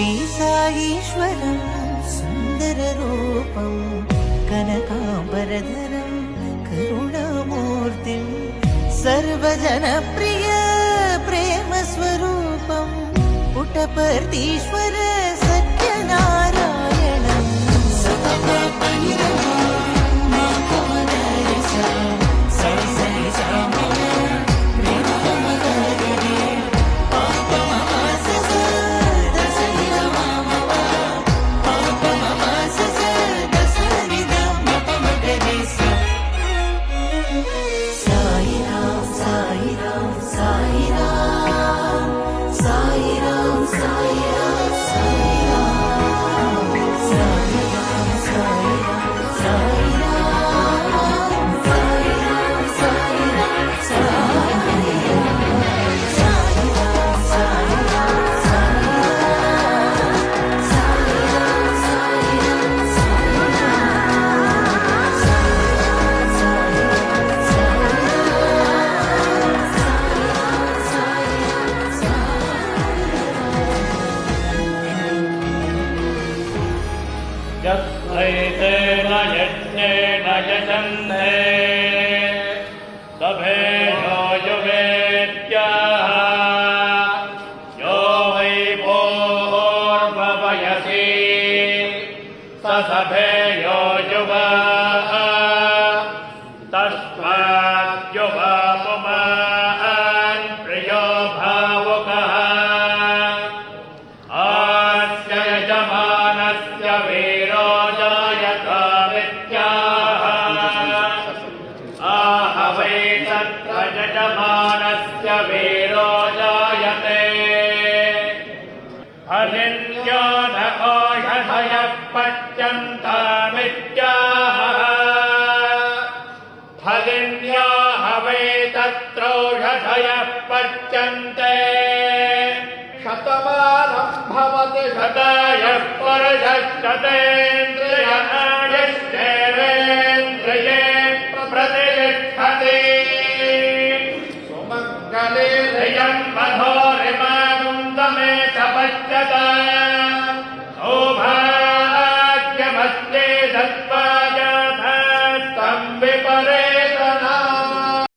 శ్రీసాయీశ్వరం సుందరరూపం కనకాంబరధరం కరుణామూర్తిం సర్వజనప్రియ ప్రేమస్వరూపం పుట్టపర్తీశ్వర సత్యనారాయణం यस्त्रैतेन यज्ञेन यजन्ते सभेयो युवेद्यः यो वै भूर्भवयसि स सभेयो युवः तस्माद्युवा पुमान् प्रियो भावुकः आस्य यजमानस्य वीरो जायता विद्याः आह वै तत्र यजमानस्य वीरो जायते हरिण्यो न ओषधयः पच्यन्तामित्याह हरिण्याः वै तत्रौषधयः पच्यन्ते शतमानं भवति शतायः पुरुषश्चतेन्द्रियेन्द्रिये प्रतिष्ठति सुमङ्गले धियं मधो